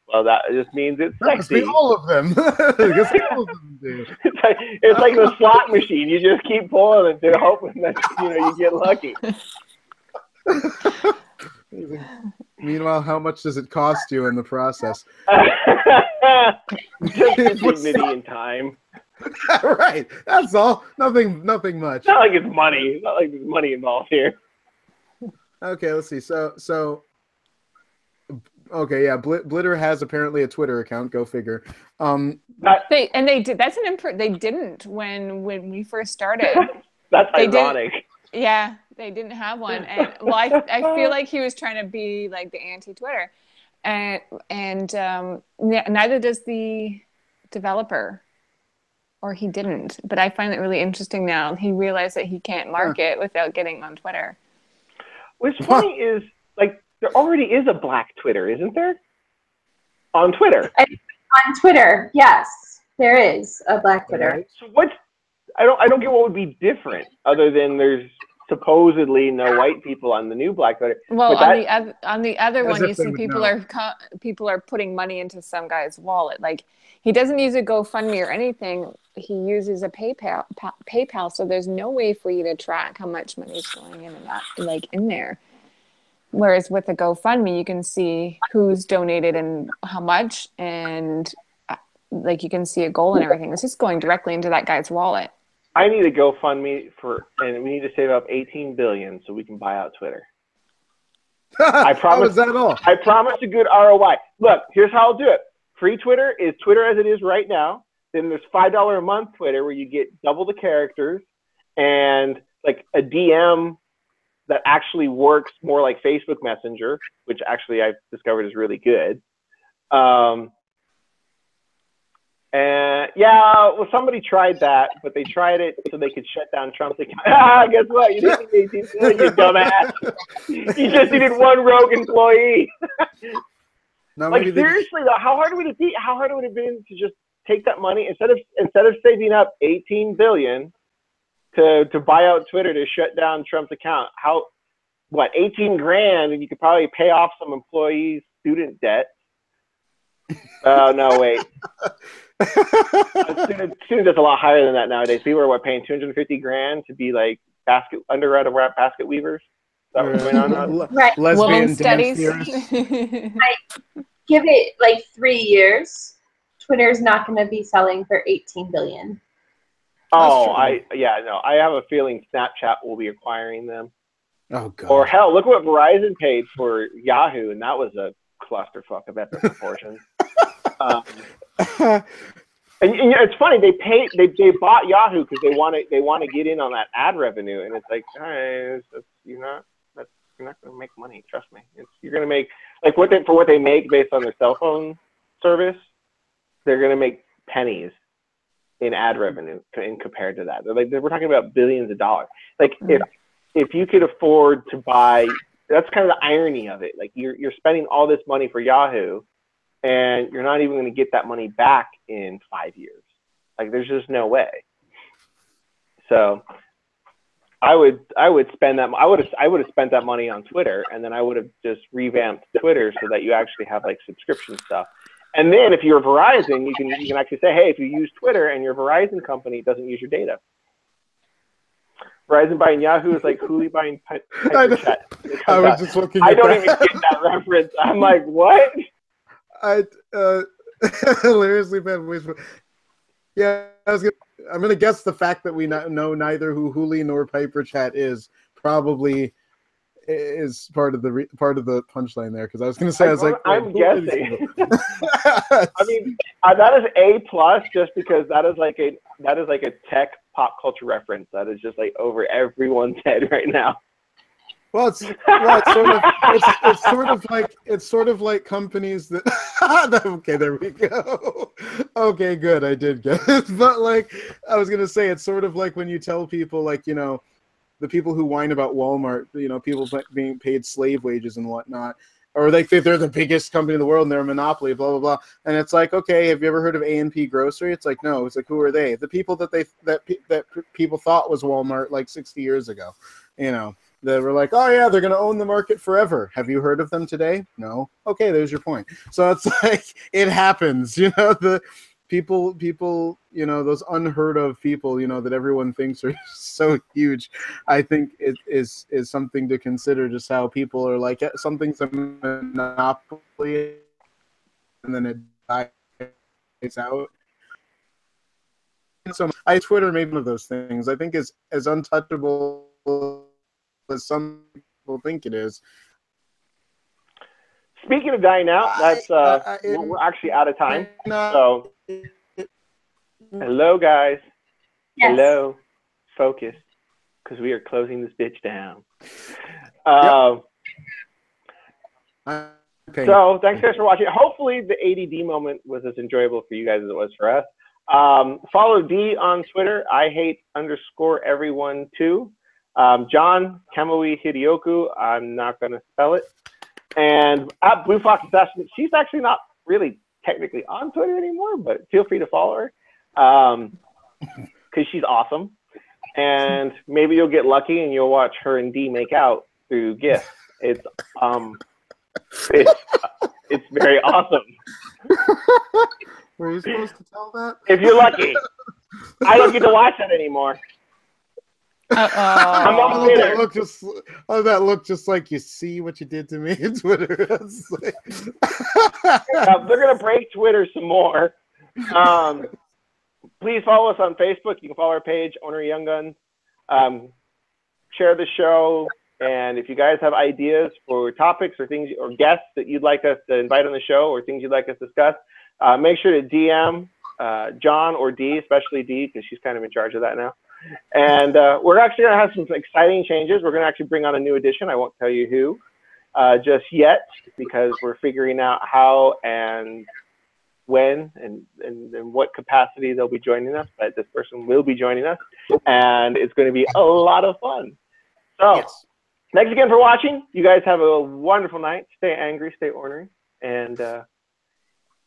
Well, that just means it's That must be sexy. all of them. Because all of them do. It's like the slot machine. You just keep pulling until hoping that you get lucky. Meanwhile, how much does it cost you in the process? Just the dignity and time. Right. That's all. Nothing much. It's not like it's money. It's not like there's money involved here. Okay, let's see. So okay, yeah. Blitter has apparently a Twitter account. Go figure. They did. That's an They didn't when we first started. That's ironic. Yeah, they didn't have one, and well, I feel like he was trying to be like the anti-Twitter, and neither does the developer, or he didn't. But I find it really interesting now. He realized that he can't market without getting on Twitter. What's funny is like there already is a black Twitter, isn't there? On Twitter. On Twitter, yes, there is a black Twitter. So I don't get what would be different other than there's supposedly no white people on the new black Twitter. Well, on the other one, you see people are putting money into some guy's wallet. Like he doesn't use a GoFundMe or anything. He uses a PayPal. So there's no way for you to track how much money is going in and out, like in there. Whereas with a GoFundMe, you can see who's donated and how much, and like you can see a goal and everything. It's just going directly into that guy's wallet. I need a GoFundMe and we need to save up $18 billion so we can buy out Twitter. I promise. How is that all? I promise a good ROI. Look, here's how I'll do it. Free Twitter is Twitter as it is right now. Then there's $5 a month Twitter where you get double the characters and like a DM that actually works more like Facebook Messenger, which actually I've discovered is really good. And yeah, well, somebody tried that, but they tried it so they could shut down Trump's account. Guess what? You didn't need 18 million, you dumbass. You just needed one rogue employee. Like seriously though, how hard would it be? How hard would it have been to just take that money instead of saving up $18 billion to buy out Twitter to shut down Trump's account? 18 grand, and you could probably pay off some employees' student debt. Oh no, wait. Student debt's a lot higher than that nowadays. People are paying 250 grand to be like undergrad basket weavers. Is that what's going on now? Right. Lesbian studies. Give it like 3 years. Twitter's not going to be selling for 18 billion. Oh, I have a feeling Snapchat will be acquiring them. Oh god. Or hell, look what Verizon paid for Yahoo, and that was a clusterfuck of epic proportions. And it's funny, they bought Yahoo because they want to get in on that ad revenue, and it's like, hey, you're not going to make money. Trust me, you're going to make like for what they make based on their cell phone service, they're going to make pennies in ad revenue in compared to that. We're talking about billions of dollars. Like if you could afford to buy, that's kind of the irony of it. Like you're spending all this money for Yahoo, and you're not even going to get that money back in 5 years. Like there's just no way. So I would spend that. I would have spent that money on Twitter, and then I would have just revamped Twitter so that you actually have like subscription stuff. And then if you're Verizon, you can actually say, hey, if you use Twitter and your Verizon company doesn't use your data. Verizon buying Yahoo is like Hulu buying HyperChat. I was just looking at I don't even get that reference. I'm like, what? Hilariously bad voice. Yeah, I'm gonna guess the fact that we know neither who Hulu nor PiperChat is probably is part of the punchline there, because I was gonna say I'm guessing. I mean, that is A+ just because that is like a tech pop culture reference that is just like over everyone's head right now. Well, it's sort of like companies that. Okay, there we go. Okay, good, I did get it. But like I was gonna say, it's sort of like when you tell people, like, the people who whine about Walmart, people being paid slave wages and whatnot, or they think they're the biggest company in the world and they're a monopoly, blah blah blah. And it's like, okay, have you ever heard of A&P Grocery? It's like, no. It's like, who are they? The people that people thought was Walmart like 60 years ago. that were like, oh yeah, they're going to own the market forever. Have you heard of them today? No. Okay, there's your point. So it's like, it happens, you know, the people, you know, those unheard of people, you know, that everyone thinks are so huge. I think it is something to consider, just how people are like, something's a monopoly and then it dies out. So Twitter made one of those things. I think is as untouchable as some people think it is. Speaking of dying out, that's we're actually out of time. So, hello guys. Yes. Hello. Focus, because we are closing this bitch down. Okay. So thanks guys for watching. Hopefully the ADD moment was as enjoyable for you guys as it was for us. Follow D on Twitter. IHate_everyone2. John Kamui Hidioku. I'm not going to spell it. And at Blue Fox Assassin, she's actually not really technically on Twitter anymore, but feel free to follow her because she's awesome. And maybe you'll get lucky and you'll watch her and D make out through GIF. It's very awesome. Were you supposed to tell that? If you're lucky. I don't get to watch that anymore. I'm on Twitter. That look just like you see what you did to me on Twitter. Like... They're going to break Twitter some more. Please follow us on Facebook. You can follow our page, Ornery Young Gunz. Share the show. And if you guys have ideas for topics or things or guests that you'd like us to invite on the show or things you'd like us to discuss, make sure to DM John or D, especially D, because she's kind of in charge of that now. And we're actually going to have some exciting changes. We're going to actually bring on a new addition. I won't tell you who just yet because we're figuring out how and when and in what capacity they'll be joining us. But this person will be joining us, and it's going to be a lot of fun. So thanks again for watching. You guys have a wonderful night. Stay angry, stay ornery, and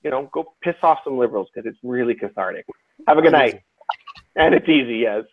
you know, go piss off some liberals because it's really cathartic. Have a good night. And it's easy, yes.